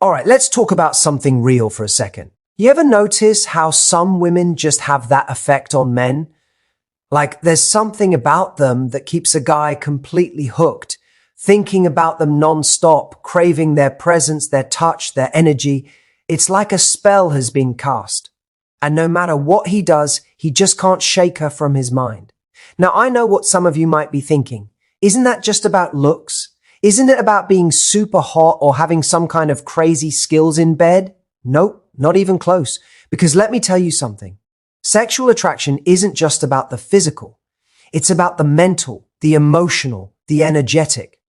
All right, let's talk about something real for a second. You ever notice how some women just have that effect on men? Like there's something about them that keeps a guy completely hooked, thinking about them nonstop, craving their presence, their touch, their energy. It's like a spell has been cast. And no matter what he does, he just can't shake her from his mind. Now, I know what some of you might be thinking. Isn't that just about looks? Isn't it about being super hot or having some kind of crazy skills in bed? Nope, not even close. Because let me tell you something. Sexual attraction isn't just about the physical. It's about the mental, the emotional, the energetic.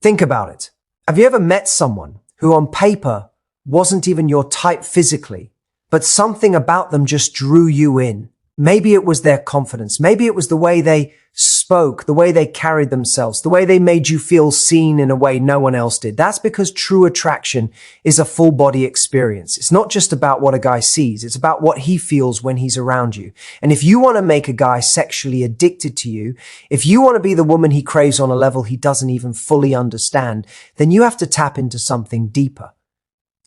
Think about it. Have you ever met someone who on paper wasn't even your type physically, but something about them just drew you in? Maybe it was their confidence. Maybe it was the way they spoke, the way they carried themselves, the way they made you feel seen in a way no one else did. That's because true attraction is a full body experience. It's not just about what a guy sees. It's about what he feels when he's around you. And if you want to make a guy sexually addicted to you, if you want to be the woman he craves on a level he doesn't even fully understand, then you have to tap into something deeper.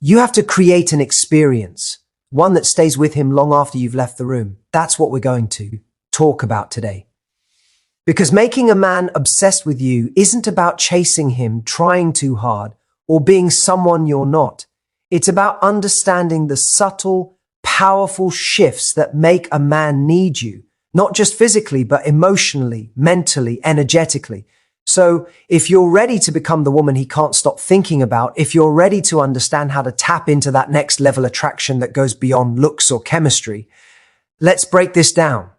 You have to create an experience, one that stays with him long after you've left the room. That's what we're going to talk about today. Because making a man obsessed with you isn't about chasing him, trying too hard, or being someone you're not. It's about understanding the subtle, powerful shifts that make a man need you, not just physically, but emotionally, mentally, energetically. So if you're ready to become the woman he can't stop thinking about, if you're ready to understand how to tap into that next level attraction that goes beyond looks or chemistry, let's break this down.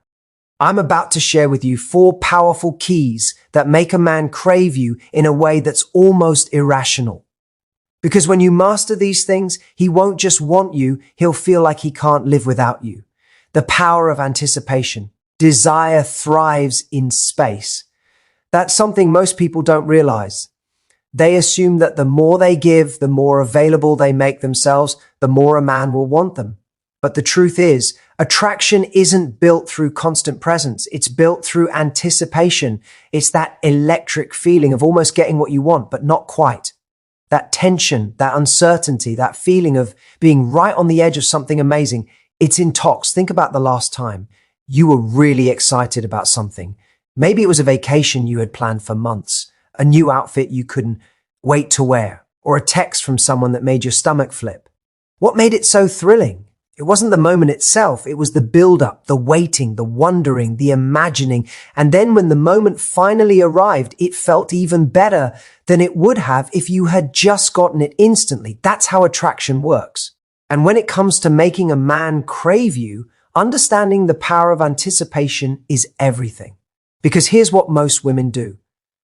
I'm about to share with you 4 powerful keys that make a man crave you in a way that's almost irrational. Because when you master these things, he won't just want you, he'll feel like he can't live without you. The power of anticipation. Desire thrives in space. That's something most people don't realize. They assume that the more they give, the more available they make themselves, the more a man will want them. But the truth is, attraction isn't built through constant presence. It's built through anticipation. It's that electric feeling of almost getting what you want, but not quite. That tension, that uncertainty, that feeling of being right on the edge of something amazing. It's in talks. Think about the last time you were really excited about something. Maybe it was a vacation you had planned for months, a new outfit you couldn't wait to wear, or a text from someone that made your stomach flip. What made it so thrilling? It wasn't the moment itself. It was the build-up, the waiting, the wondering, the imagining. And then when the moment finally arrived, it felt even better than it would have if you had just gotten it instantly. That's how attraction works. And when it comes to making a man crave you, understanding the power of anticipation is everything. Because here's what most women do.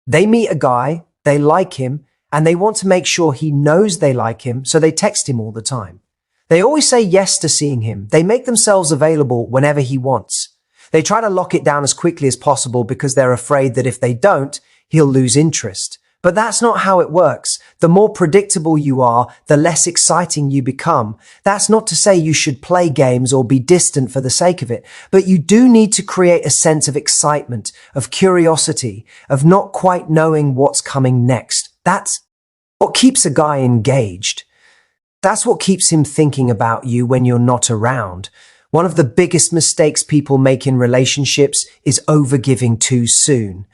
They meet a guy, they like him, and they want to make sure he knows they like him, so they text him all the time. They always say yes to seeing him. They make themselves available whenever he wants. They try to lock it down as quickly as possible because they're afraid that if they don't, he'll lose interest. But that's not how it works. The more predictable you are, the less exciting you become. That's not to say you should play games or be distant for the sake of it, but you do need to create a sense of excitement, of curiosity, of not quite knowing what's coming next. That's what keeps a guy engaged. That's what keeps him thinking about you when you're not around. One of the biggest mistakes people make in relationships is overgiving too soon.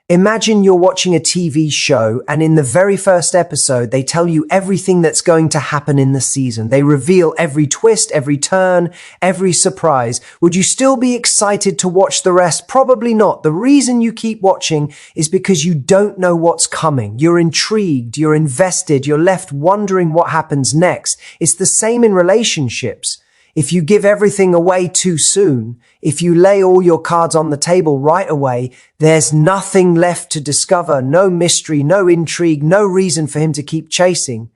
Imagine you're watching a TV show and in the very first episode, they tell you everything that's going to happen in the season. They reveal every twist, every turn, every surprise. Would you still be excited to watch the rest? Probably not. The reason you keep watching is because you don't know what's coming. You're intrigued, you're invested, you're left wondering what happens next. It's the same in relationships. If you give everything away too soon, if you lay all your cards on the table right away, there's nothing left to discover, no mystery, no intrigue, no reason for him to keep chasing.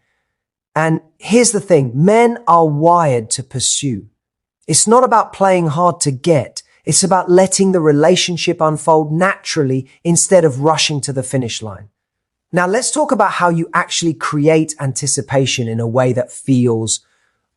And here's the thing, men are wired to pursue. It's not about playing hard to get. It's about letting the relationship unfold naturally instead of rushing to the finish line. Now let's talk about how you actually create anticipation in a way that feels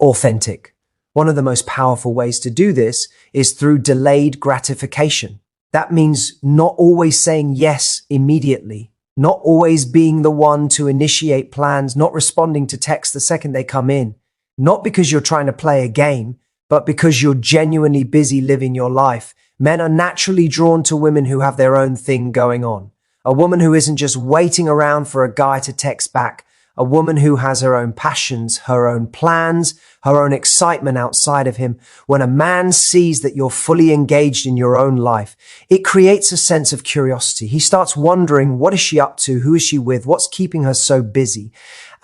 authentic. One of the most powerful ways to do this is through delayed gratification. That means not always saying yes immediately, not always being the one to initiate plans, not responding to texts the second they come in, not because you're trying to play a game, but because you're genuinely busy living your life. Men are naturally drawn to women who have their own thing going on. A woman who isn't just waiting around for a guy to text back. A woman who has her own passions, her own plans, her own excitement outside of him. When a man sees that you're fully engaged in your own life, it creates a sense of curiosity. He starts wondering, what is she up to? Who is she with? What's keeping her so busy?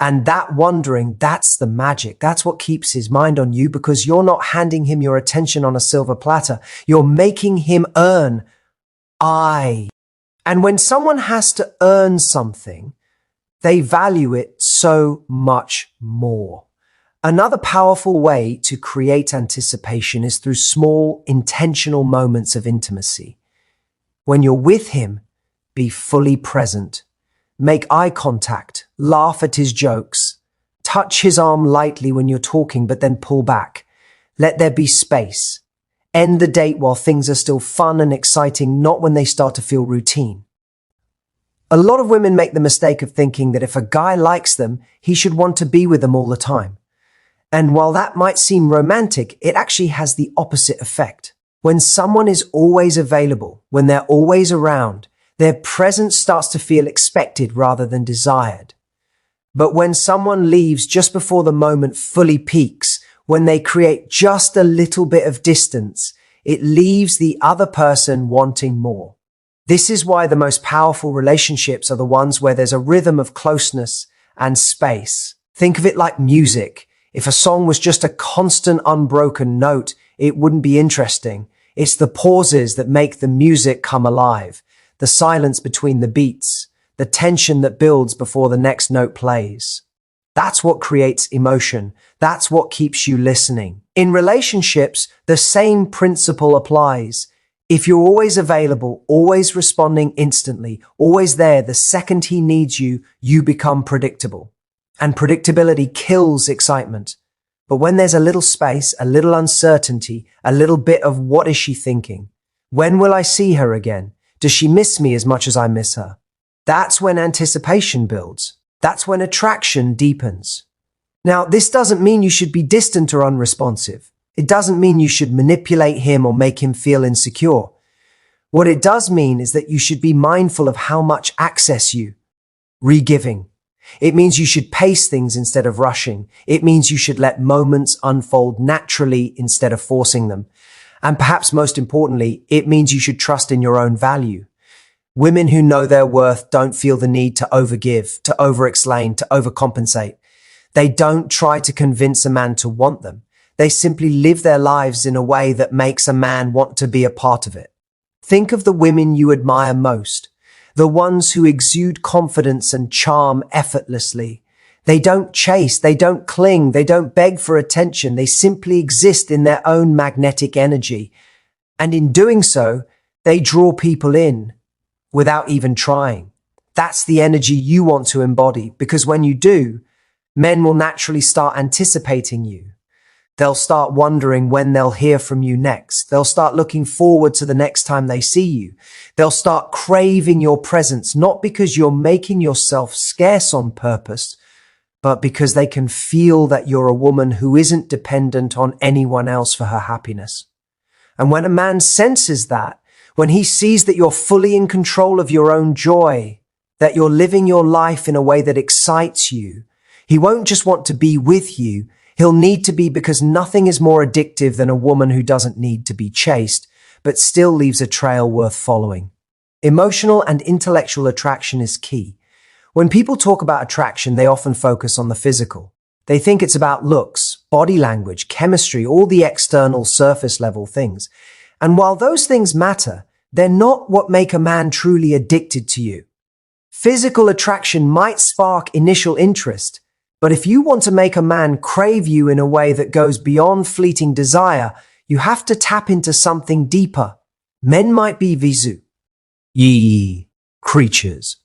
And that wondering, that's the magic. That's what keeps his mind on you, because you're not handing him your attention on a silver platter. You're making him earn. And when someone has to earn something, they value it so much more. Another powerful way to create anticipation is through small, intentional moments of intimacy. When you're with him, be fully present. Make eye contact, laugh at his jokes, touch his arm lightly when you're talking, but then pull back. Let there be space. End the date while things are still fun and exciting, not when they start to feel routine. A lot of women make the mistake of thinking that if a guy likes them, he should want to be with them all the time. And while that might seem romantic, it actually has the opposite effect. When someone is always available, when they're always around, their presence starts to feel expected rather than desired. But when someone leaves just before the moment fully peaks, when they create just a little bit of distance, it leaves the other person wanting more. This is why the most powerful relationships are the ones where there's a rhythm of closeness and space. Think of it like music. If a song was just a constant unbroken note, it wouldn't be interesting. It's the pauses that make the music come alive, the silence between the beats, the tension that builds before the next note plays. That's what creates emotion. That's what keeps you listening. In relationships, the same principle applies. If you're always available, always responding instantly, always there the second he needs you, you become predictable. And predictability kills excitement. But when there's a little space, a little uncertainty, a little bit of what is she thinking? When will I see her again? Does she miss me as much as I miss her? That's when anticipation builds. That's when attraction deepens. Now, this doesn't mean you should be distant or unresponsive. It doesn't mean you should manipulate him or make him feel insecure. What it does mean is that you should be mindful of how much access you re-giving. It means you should pace things instead of rushing. It means you should let moments unfold naturally instead of forcing them. And perhaps most importantly, it means you should trust in your own value. Women who know their worth don't feel the need to overgive, to over-explain, to overcompensate. They don't try to convince a man to want them. They simply live their lives in a way that makes a man want to be a part of it. Think of the women you admire most, the ones who exude confidence and charm effortlessly. They don't chase, they don't cling, they don't beg for attention. They simply exist in their own magnetic energy. And in doing so, they draw people in without even trying. That's the energy you want to embody, because when you do, men will naturally start anticipating you. They'll start wondering when they'll hear from you next. They'll start looking forward to the next time they see you. They'll start craving your presence, not because you're making yourself scarce on purpose, but because they can feel that you're a woman who isn't dependent on anyone else for her happiness. And when a man senses that, when he sees that you're fully in control of your own joy, that you're living your life in a way that excites you, he won't just want to be with you. He'll need to be, because nothing is more addictive than a woman who doesn't need to be chased, but still leaves a trail worth following. Emotional and intellectual attraction is key. When people talk about attraction, they often focus on the physical. They think it's about looks, body language, chemistry, all the external surface level things. And while those things matter, they're not what make a man truly addicted to you. Physical attraction might spark initial interest, but if you want to make a man crave you in a way that goes beyond fleeting desire, you have to tap into something deeper. Men might be visu, creatures.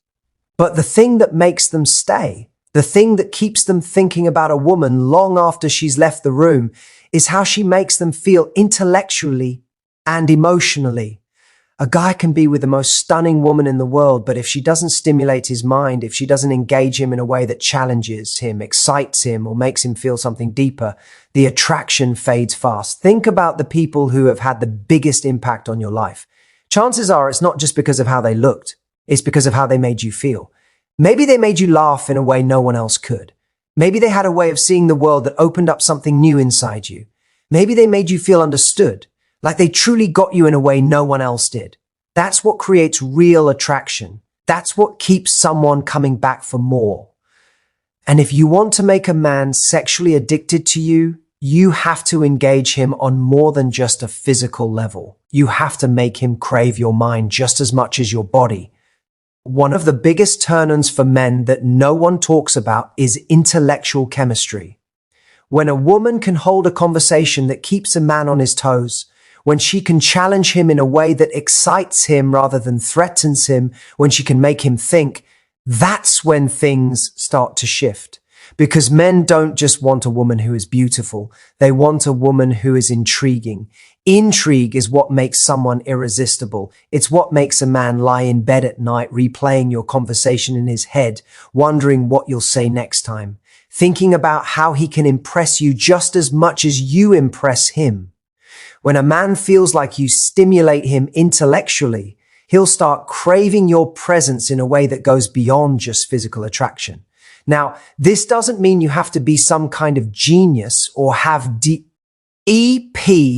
But the thing that makes them stay, the thing that keeps them thinking about a woman long after she's left the room, is how she makes them feel intellectually and emotionally. A guy can be with the most stunning woman in the world, but if she doesn't stimulate his mind, if she doesn't engage him in a way that challenges him, excites him, or makes him feel something deeper, the attraction fades fast. Think about the people who have had the biggest impact on your life. Chances are it's not just because of how they looked, it's because of how they made you feel. Maybe they made you laugh in a way no one else could. Maybe they had a way of seeing the world that opened up something new inside you. Maybe they made you feel understood, like they truly got you in a way no one else did. That's what creates real attraction. That's what keeps someone coming back for more. And if you want to make a man sexually addicted to you, you have to engage him on more than just a physical level. You have to make him crave your mind just as much as your body. One of the biggest turn-ons for men that no one talks about is intellectual chemistry. When a woman can hold a conversation that keeps a man on his toes, when she can challenge him in a way that excites him rather than threatens him, when she can make him think, that's when things start to shift. Because men don't just want a woman who is beautiful. They want a woman who is intriguing. Intrigue is what makes someone irresistible. It's what makes a man lie in bed at night, replaying your conversation in his head, wondering what you'll say next time, thinking about how he can impress you just as much as you impress him. When a man feels like you stimulate him intellectually, he'll start craving your presence in a way that goes beyond just physical attraction. Now, this doesn't mean you have to be some kind of genius or have deep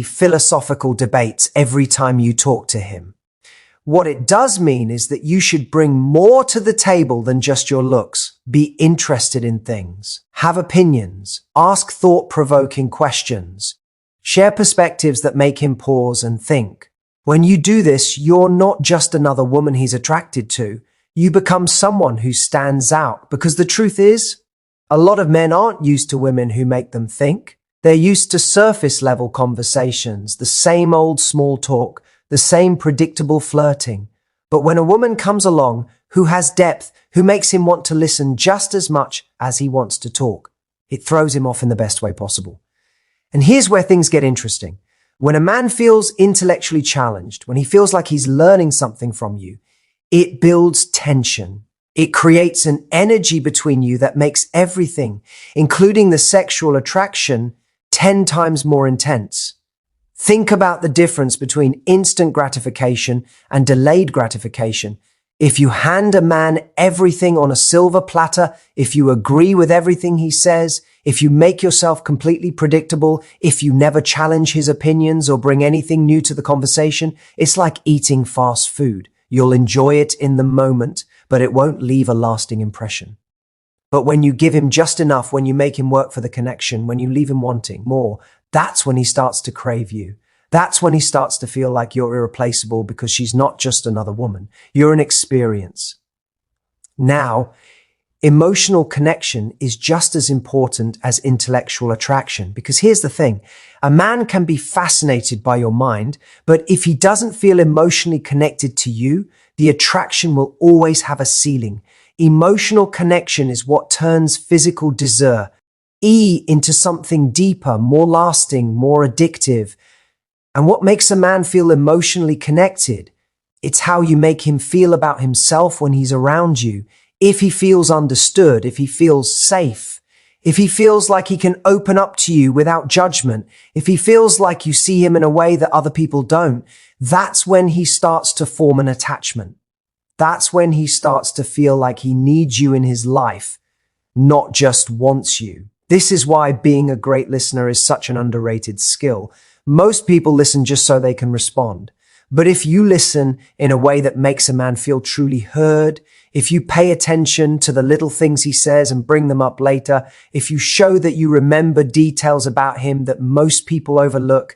philosophical debates every time you talk to him. What it does mean is that you should bring more to the table than just your looks. Be interested in things, have opinions, ask thought-provoking questions, share perspectives that make him pause and think. When you do this, you're not just another woman he's attracted to. You become someone who stands out, because the truth is, a lot of men aren't used to women who make them think. They're used to surface level conversations, the same old small talk, the same predictable flirting. But when a woman comes along who has depth, who makes him want to listen just as much as he wants to talk, it throws him off in the best way possible. And here's where things get interesting. When a man feels intellectually challenged, when he feels like he's learning something from you, it builds tension. It creates an energy between you that makes everything, including the sexual attraction, 10 times more intense. Think about the difference between instant gratification and delayed gratification. If you hand a man everything on a silver platter, if you agree with everything he says, if you make yourself completely predictable, if you never challenge his opinions or bring anything new to the conversation, it's like eating fast food. You'll enjoy it in the moment, but it won't leave a lasting impression. But when you give him just enough, when you make him work for the connection, when you leave him wanting more, that's when he starts to crave you. That's when he starts to feel like you're irreplaceable, because she's not just another woman. You're an experience. Now, emotional connection is just as important as intellectual attraction, because here's the thing. A man can be fascinated by your mind, but if he doesn't feel emotionally connected to you, the attraction will always have a ceiling. Emotional connection is what turns physical desire into something deeper, more lasting, more addictive. And what makes a man feel emotionally connected? It's how you make him feel about himself when he's around you. If he feels understood, if he feels safe, if he feels like he can open up to you without judgment, if he feels like you see him in a way that other people don't, that's when he starts to form an attachment. That's when he starts to feel like he needs you in his life, not just wants you. This is why being a great listener is such an underrated skill. Most people listen just so they can respond. But if you listen in a way that makes a man feel truly heard, if you pay attention to the little things he says and bring them up later, if you show that you remember details about him that most people overlook,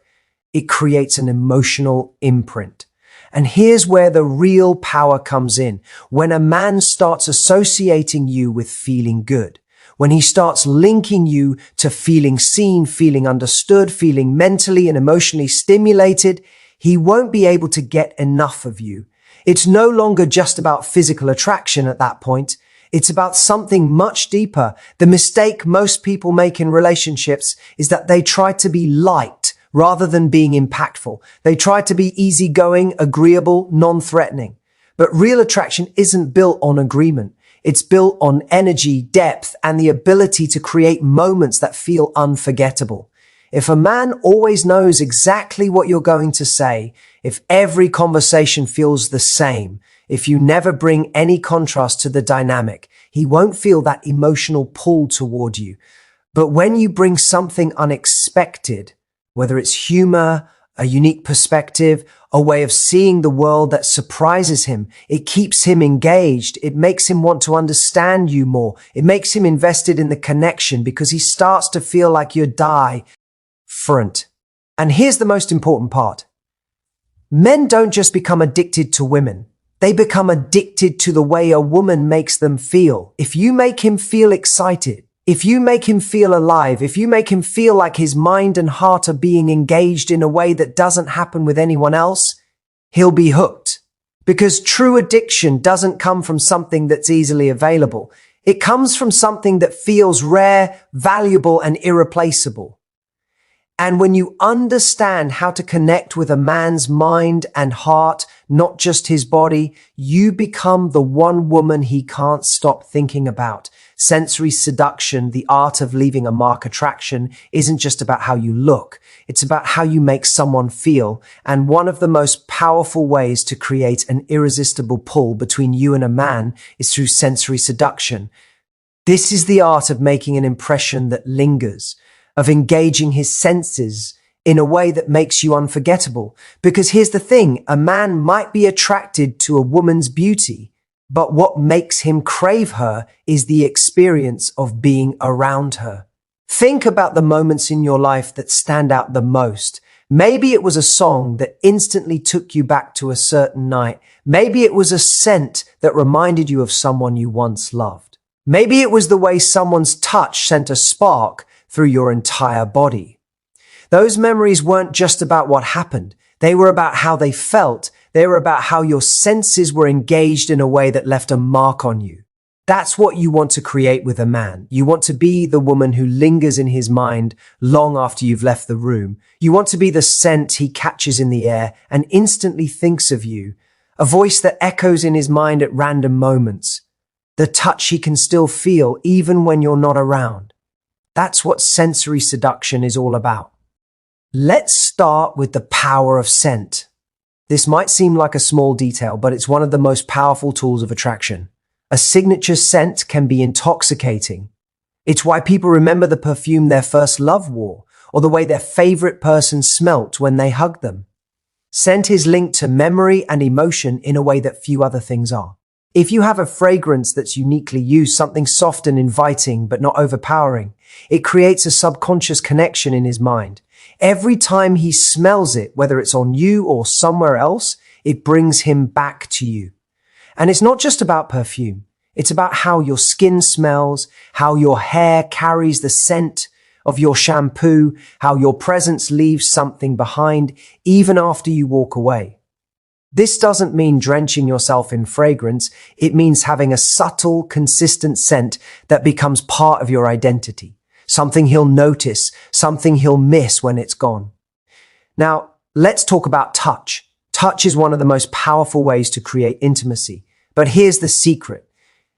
it creates an emotional imprint. And here's where the real power comes in. When a man starts associating you with feeling good, when he starts linking you to feeling seen, feeling understood, feeling mentally and emotionally stimulated, he won't be able to get enough of you. It's no longer just about physical attraction at that point. It's about something much deeper. The mistake most people make in relationships is that they try to be liked rather than being impactful. They try to be easygoing, agreeable, non-threatening. But real attraction isn't built on agreement. It's built on energy, depth, and the ability to create moments that feel unforgettable. If a man always knows exactly what you're going to say, if every conversation feels the same, if you never bring any contrast to the dynamic, he won't feel that emotional pull toward you. But when you bring something unexpected, whether it's humor, a unique perspective, a way of seeing the world that surprises him, it keeps him engaged. It makes him want to understand you more. It makes him invested in the connection because he starts to feel like you're different. And here's the most important part. Men don't just become addicted to women. They become addicted to the way a woman makes them feel. If you make him feel excited, if you make him feel alive, if you make him feel like his mind and heart are being engaged in a way that doesn't happen with anyone else, he'll be hooked. Because true addiction doesn't come from something that's easily available. It comes from something that feels rare, valuable, and irreplaceable. And when you understand how to connect with a man's mind and heart, not just his body, you become the one woman he can't stop thinking about. Sensory seduction, the art of leaving a mark attraction, isn't just about how you look. It's about how you make someone feel. And one of the most powerful ways to create an irresistible pull between you and a man is through sensory seduction. This is the art of making an impression that lingers, of engaging his senses in a way that makes you unforgettable. Because here's the thing, a man might be attracted to a woman's beauty, but what makes him crave her is the experience of being around her. Think about the moments in your life that stand out the most. Maybe it was a song that instantly took you back to a certain night. Maybe it was a scent that reminded you of someone you once loved. Maybe it was the way someone's touch sent a spark through your entire body. Those memories weren't just about what happened. They were about how they felt. They were about how your senses were engaged in a way that left a mark on you. That's what you want to create with a man. You want to be the woman who lingers in his mind long after you've left the room. You want to be the scent he catches in the air and instantly thinks of you. A voice that echoes in his mind at random moments. The touch he can still feel even when you're not around. That's what sensory seduction is all about. Let's start with the power of scent. This might seem like a small detail, but it's one of the most powerful tools of attraction. A signature scent can be intoxicating. It's why people remember the perfume their first love wore, or the way their favorite person smelt when they hugged them. Scent is linked to memory and emotion in a way that few other things are. If you have a fragrance that's uniquely you, something soft and inviting but not overpowering, it creates a subconscious connection in his mind. Every time he smells it, whether it's on you or somewhere else, it brings him back to you. And it's not just about perfume. It's about how your skin smells, how your hair carries the scent of your shampoo, how your presence leaves something behind even after you walk away. This doesn't mean drenching yourself in fragrance. It means having a subtle, consistent scent that becomes part of your identity. Something he'll notice, something he'll miss when it's gone. Now, let's talk about touch. Touch is one of the most powerful ways to create intimacy. But here's the secret.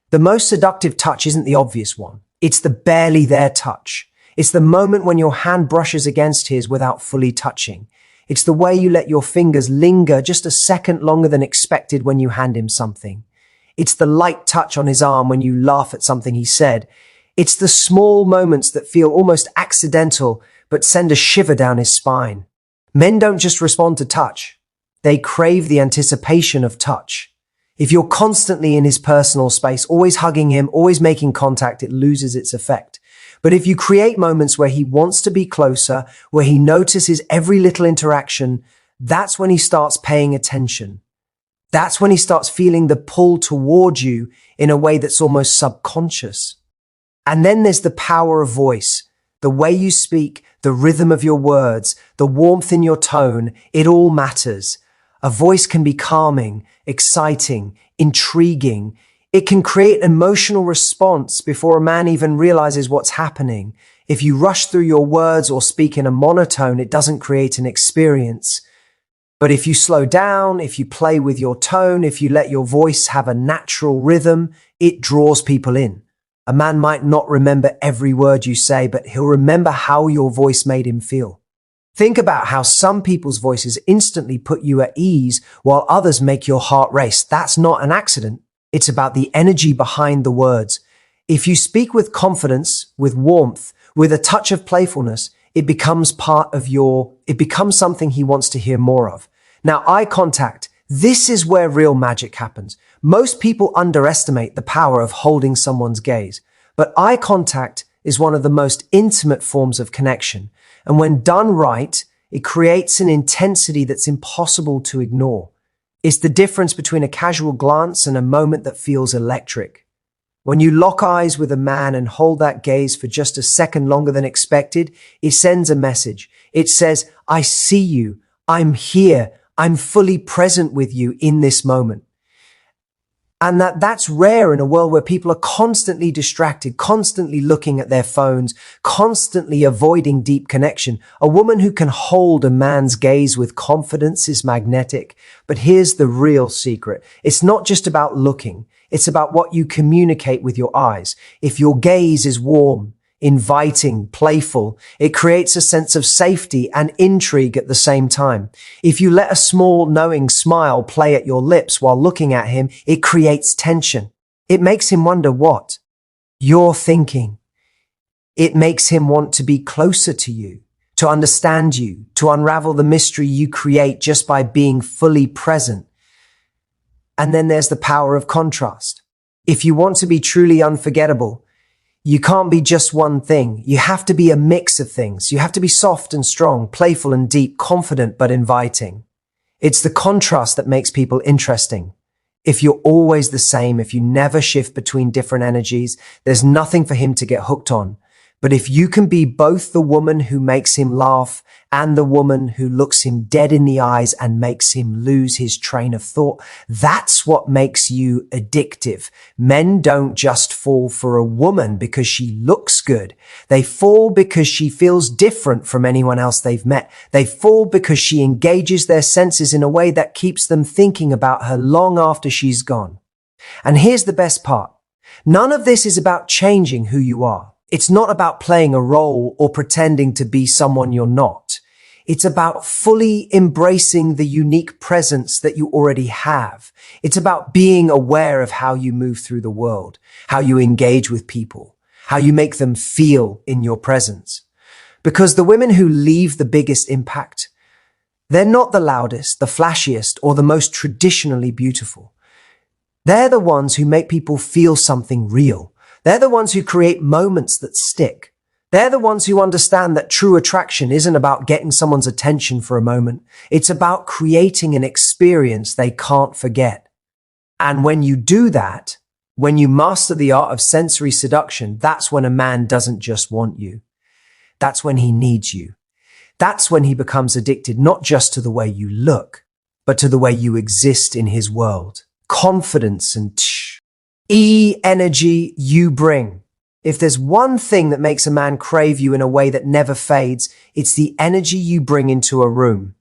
The most seductive touch isn't the obvious one. It's the barely there touch. It's the moment when your hand brushes against his without fully touching. It's the way you let your fingers linger just a second longer than expected when you hand him something. It's the light touch on his arm when you laugh at something he said. It's the small moments that feel almost accidental but send a shiver down his spine. Men don't just respond to touch. They crave the anticipation of touch. If you're constantly in his personal space, always hugging him, always making contact, it loses its effect. But if you create moments where he wants to be closer, where he notices every little interaction, that's when he starts paying attention. That's when he starts feeling the pull toward you in a way that's almost subconscious. And then there's the power of voice, the way you speak, the rhythm of your words, the warmth in your tone, it all matters. A voice can be calming, exciting, intriguing. It can create emotional response before a man even realizes what's happening. If you rush through your words or speak in a monotone, it doesn't create an experience. But if you slow down, if you play with your tone, if you let your voice have a natural rhythm, it draws people in. A man might not remember every word you say, but he'll remember how your voice made him feel. Think about how some people's voices instantly put you at ease while others make your heart race. That's not an accident. It's about the energy behind the words. If you speak with confidence, with warmth, with a touch of playfulness, it becomes something he wants to hear more of. Now, eye contact. This is where real magic happens. Most people underestimate the power of holding someone's gaze, but eye contact is one of the most intimate forms of connection. And when done right, it creates an intensity that's impossible to ignore. It's the difference between a casual glance and a moment that feels electric. When you lock eyes with a man and hold that gaze for just a second longer than expected, it sends a message. It says, I see you. I'm here. I'm fully present with you in this moment. And that's rare in a world where people are constantly distracted, constantly looking at their phones, constantly avoiding deep connection. A woman who can hold a man's gaze with confidence is magnetic. But here's the real secret. It's not just about looking. It's about what you communicate with your eyes. If your gaze is warm, inviting, playful, it creates a sense of safety and intrigue at the same time. If you let a small, knowing smile play at your lips while looking at him, it creates tension. It makes him wonder what you're thinking. It makes him want to be closer to you, to understand you, to unravel the mystery you create just by being fully present. And then there's the power of contrast. If you want to be truly unforgettable, you can't be just one thing. You have to be a mix of things. You have to be soft and strong, playful and deep, confident but inviting. It's the contrast that makes people interesting. If you're always the same, if you never shift between different energies, there's nothing for him to get hooked on. But if you can be both the woman who makes him laugh and the woman who looks him dead in the eyes and makes him lose his train of thought, that's what makes you addictive. Men don't just fall for a woman because she looks good. They fall because she feels different from anyone else they've met. They fall because she engages their senses in a way that keeps them thinking about her long after she's gone. And here's the best part. None of this is about changing who you are. It's not about playing a role or pretending to be someone you're not. It's about fully embracing the unique presence that you already have. It's about being aware of how you move through the world, how you engage with people, how you make them feel in your presence. Because the women who leave the biggest impact, they're not the loudest, the flashiest, or the most traditionally beautiful. They're the ones who make people feel something real. They're the ones who create moments that stick. They're the ones who understand that true attraction isn't about getting someone's attention for a moment. It's about creating an experience they can't forget. And when you do that, when you master the art of sensory seduction, that's when a man doesn't just want you. That's when he needs you. That's when he becomes addicted, not just to the way you look, but to the way you exist in his world. Confidence and energy you bring. If there's one thing that makes a man crave you in a way that never fades, it's the energy you bring into a room.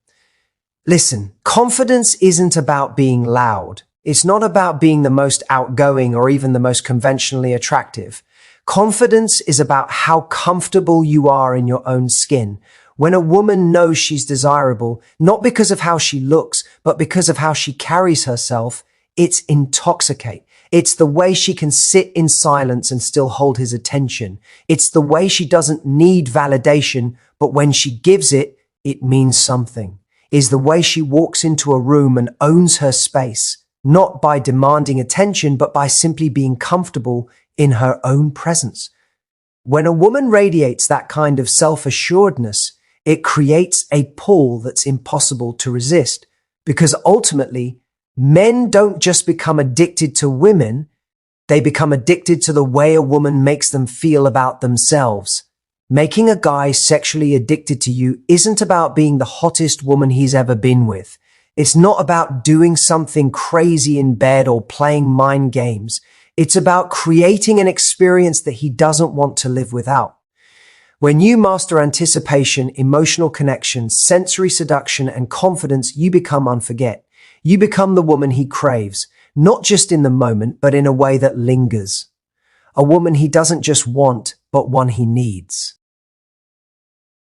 Listen, confidence isn't about being loud. It's not about being the most outgoing or even the most conventionally attractive. Confidence is about how comfortable you are in your own skin. When a woman knows she's desirable, not because of how she looks, but because of how she carries herself, it's intoxicating. It's the way she can sit in silence and still hold his attention. It's the way she doesn't need validation, but when she gives it, it means something. Is the way she walks into a room and owns her space, not by demanding attention, but by simply being comfortable in her own presence. When a woman radiates that kind of self-assuredness, it creates a pull that's impossible to resist, because ultimately, men don't just become addicted to women, they become addicted to the way a woman makes them feel about themselves. Making a guy sexually addicted to you isn't about being the hottest woman he's ever been with. It's not about doing something crazy in bed or playing mind games. It's about creating an experience that he doesn't want to live without. When you master anticipation, emotional connection, sensory seduction, and confidence, you become unforget. You become the woman he craves, not just in the moment, but in a way that lingers. A woman he doesn't just want, but one he needs.